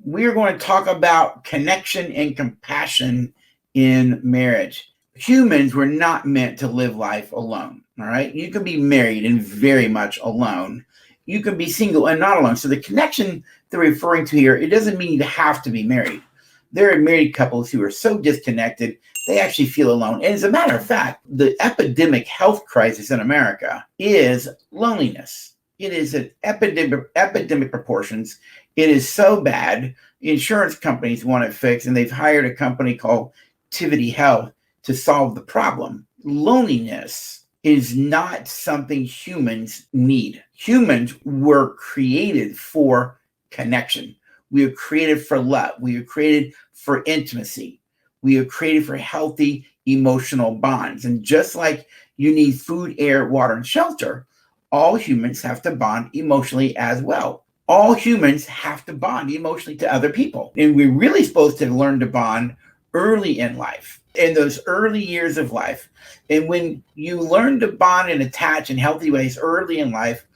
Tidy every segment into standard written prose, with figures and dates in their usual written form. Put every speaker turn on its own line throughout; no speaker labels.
We are going to talk about connection and compassion in marriage. Humans were not meant to live life alone. All right. You can be married and very much alone. You can be single and not alone. So the connection they're referring to here, it doesn't mean you have to be married. There are married couples who are so disconnected, they actually feel alone. And as a matter of fact, the epidemic health crisis in America is loneliness. It is an epidemic proportions. It is so bad. Insurance companies want it fixed, and they've hired a company called Tivity Health to solve the problem. Loneliness is not something humans need. Humans were created for connection. We are created for love. We are created for intimacy. We are created for healthy emotional bonds. And just like you need food, air, water, and shelter, all humans have to bond emotionally as well. All humans have to bond emotionally to other people. And we're really supposed to learn to bond early in life, in those early years of life. And when you learn to bond and attach in healthy ways early in life,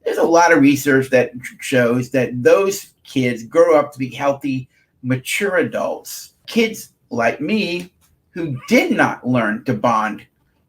there's a lot of research that shows that those kids grow up to be healthy, mature adults. Kids like me who did not learn to bond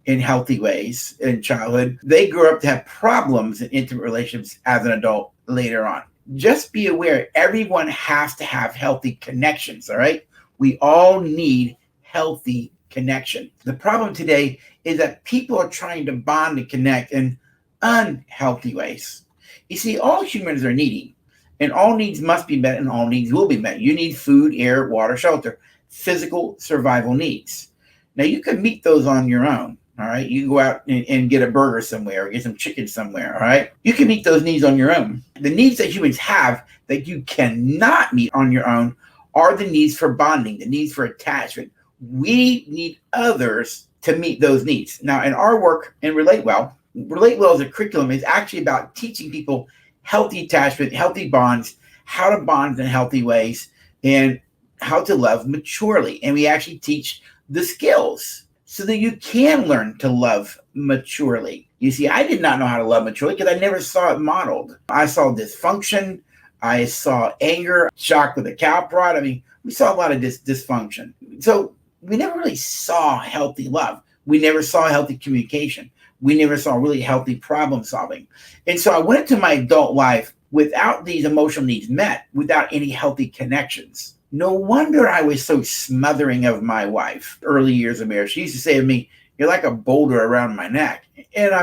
in healthy ways in childhood, they grew up to have problems in intimate relationships as an adult later on. Just be aware, everyone has to have healthy connections, all right? We all need healthy connection. The problem today is that people are trying to bond and connect in unhealthy ways. You see, all humans are needy, and all needs must be met, and all needs will be met. You need food, air, water, shelter, physical survival needs. Now, you can meet those on your own, all right? You can go out and get a burger somewhere or get some chicken somewhere, all right? You can meet those needs on your own. The needs that humans have that you cannot meet on your own are the needs for bonding, the needs for attachment. We need others to meet those needs. Now, in our work in Relate Well as a curriculum is actually about teaching people healthy attachment, healthy bonds, how to bond in healthy ways, and how to love maturely. And we actually teach the skills so that you can learn to love maturely. You see, I did not know how to love maturely because I never saw it modeled. I saw dysfunction. I saw anger, shock with a cow prod. I mean, we saw a lot of dysfunction. So we never really saw healthy love. We never saw healthy communication. We never saw really healthy problem solving. And so I went into my adult life without these emotional needs met, without any healthy connections. No wonder I was so smothering of my wife early years of marriage. She used to say to me, "You're like a boulder around my neck." And I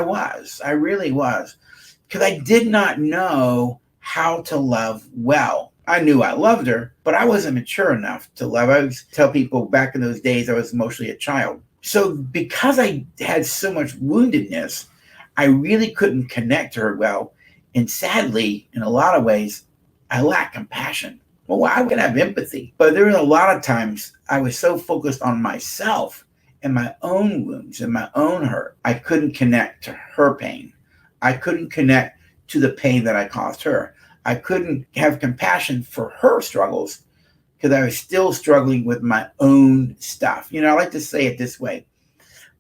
really was, because I did not know how to love well. I knew I loved her, but I wasn't mature enough to love. I always tell people back in those days I was mostly a child. So because I had so much woundedness, I really couldn't connect to her well. And sadly, in a lot of ways, I lack compassion. Well, I can have empathy, but there were a lot of times I was so focused on myself and my own wounds and my own hurt, I couldn't connect to her pain. I couldn't connect to the pain that I caused her. I couldn't have compassion for her struggles because I was still struggling with my own stuff. You know, I like to say it this way.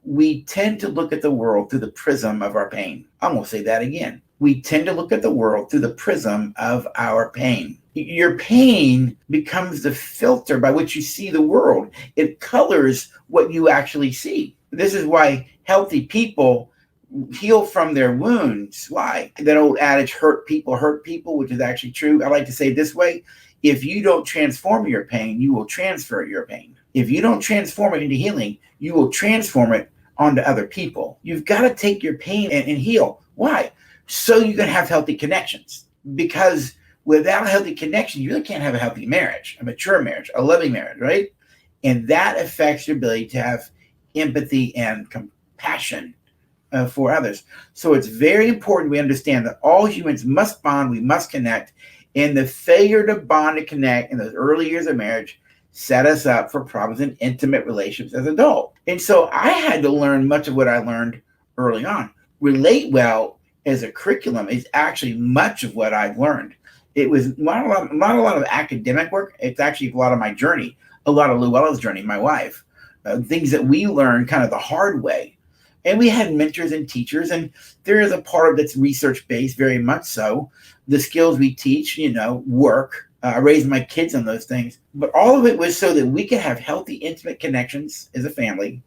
We tend to look at the world through the prism of our pain. I'm going to say that again. We tend to look at the world through the prism of our pain. Your pain becomes the filter by which you see the world. It colors what you actually see. This is why healthy people heal from their wounds. Why? That old adage, hurt people, which is actually true. I like to say it this way. If you don't transform your pain, you will transfer your pain. If you don't transform it into healing, you will transform it onto other people. You've got to take your pain and heal. Why? So you can have healthy connections. Because without a healthy connection, you really can't have a healthy marriage, a mature marriage, a loving marriage, right? And that affects your ability to have empathy and compassion for others. So it's very important we understand that all humans must bond, we must connect, and the failure to bond and connect in those early years of marriage set us up for problems in intimate relationships as adults. And so I had to learn much of what I learned early on. Relate Well as a curriculum is actually much of what I've learned. It was not a lot of academic work. It's actually a lot of my journey, a lot of Luella's journey, my wife, things that we learned kind of the hard way. And we had mentors and teachers, and there is a part of that's research-based, very much so. The skills we teach, work. I raised my kids on those things. But all of it was so that we could have healthy, intimate connections as a family,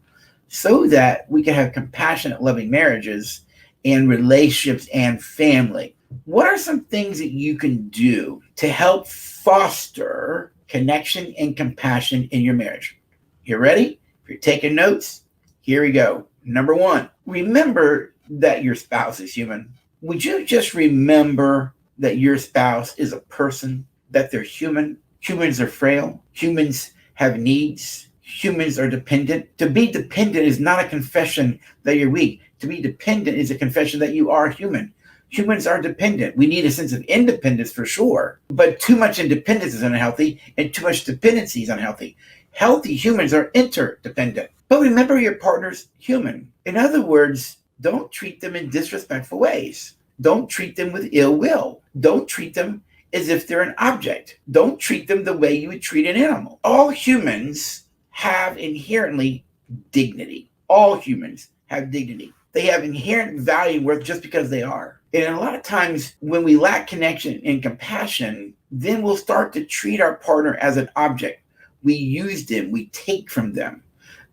so that we could have compassionate, loving marriages and relationships and family. What are some things that you can do to help foster connection and compassion in your marriage? You ready? If you're taking notes, here we go. Number one, remember that your spouse is human. Would you just remember that your spouse is a person, that they're human? Humans are frail. Humans have needs. Humans are dependent. To be dependent is not a confession that you're weak. To be dependent is a confession that you are human. Humans are dependent. We need a sense of independence for sure, but too much independence is unhealthy and too much dependency is unhealthy. Healthy humans are interdependent. But remember, your partner's human. In other words, don't treat them in disrespectful ways. Don't treat them with ill will. Don't treat them as if they're an object. Don't treat them the way you would treat an animal. All humans have inherently dignity. All humans have dignity. They have inherent value and worth just because they are. And a lot of times when we lack connection and compassion, then we'll start to treat our partner as an object. We use them, we take from them.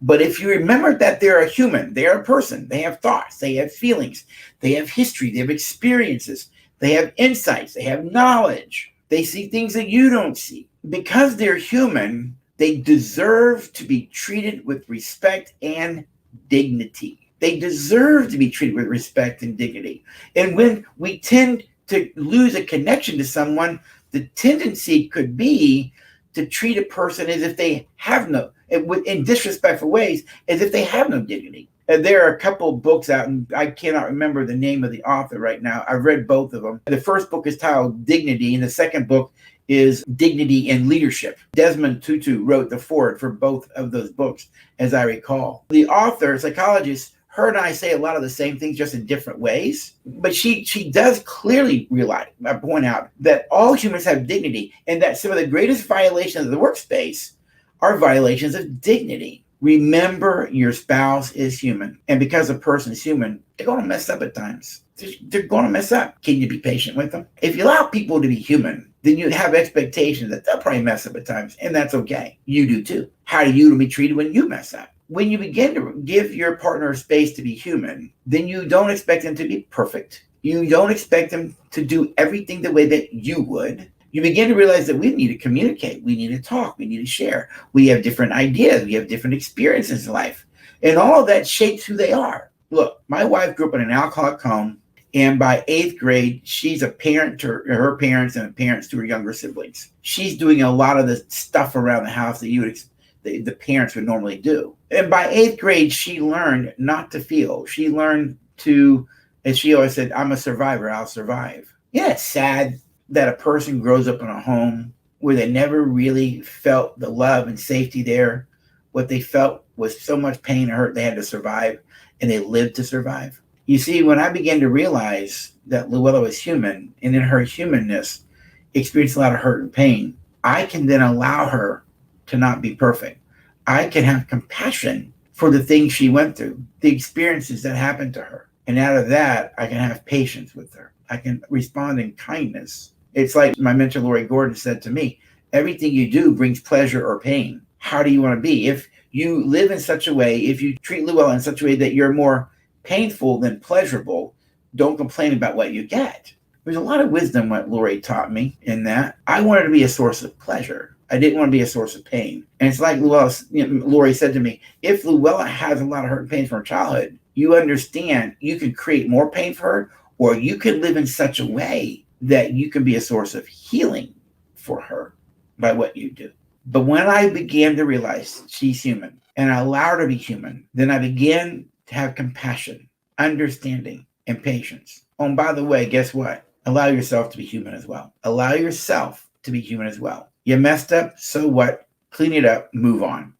But if you remember that they're a human, they're a person, they have thoughts, they have feelings, they have history, they have experiences, they have insights, they have knowledge, they see things that you don't see. Because they're human, they deserve to be treated with respect and dignity. They deserve to be treated with respect and dignity. And when we tend to lose a connection to someone, the tendency could be to treat a person as if they have no, in disrespectful ways, as if they have no dignity. And there are a couple of books out, and I cannot remember the name of the author right now. I've read both of them. The first book is titled Dignity, and the second book is Dignity in Leadership. Desmond Tutu wrote the foreword for both of those books, as I recall. The author, psychologist, her and I say a lot of the same things, just in different ways. But she does clearly point out that all humans have dignity, and that some of the greatest violations of the workspace are violations of dignity. Remember, your spouse is human. And because a person is human, they're going to mess up at times. They're going to mess up. Can you be patient with them? If you allow people to be human, then you have expectations that they'll probably mess up at times, and that's okay. You do too. How do you be treated when you mess up? When you begin to give your partner space to be human, then you don't expect them to be perfect. You don't expect them to do everything the way that you would. You begin to realize that we need to communicate. We need to talk. We need to share. We have different ideas. We have different experiences in life. And all of that shapes who they are. Look, my wife grew up in an alcoholic home. And by 8th grade, she's a parent to her parents and parents to her younger siblings. She's doing a lot of the stuff around the house that the parents would normally do. And by 8th grade, she learned not to feel. She learned to, as she always said, I'm a survivor, I'll survive. Yeah, it's sad that a person grows up in a home where they never really felt the love and safety there. What they felt was so much pain and hurt they had to survive, and they lived to survive. You see, when I began to realize that Luella was human, and in her humanness experienced a lot of hurt and pain, I can then allow her to not be perfect. I can have compassion for the things she went through, the experiences that happened to her. And out of that, I can have patience with her. I can respond in kindness. It's like my mentor, Lori Gordon, said to me, everything you do brings pleasure or pain. How do you want to be? If you live in such a way, if you treat Luella in such a way that you're more painful than pleasurable, don't complain about what you get. There's a lot of wisdom what Lori taught me in that. I wanted to be a source of pleasure. I didn't want to be a source of pain. And it's like Lori said to me, if Luella has a lot of hurt and pain from her childhood, you understand you can create more pain for her, or you can live in such a way that you can be a source of healing for her by what you do. But when I began to realize she's human and I allow her to be human, then I began to have compassion, understanding, and patience. Oh, and by the way, guess what? Allow yourself to be human as well. Allow yourself to be human as well. You messed up, so what? Clean it up, move on.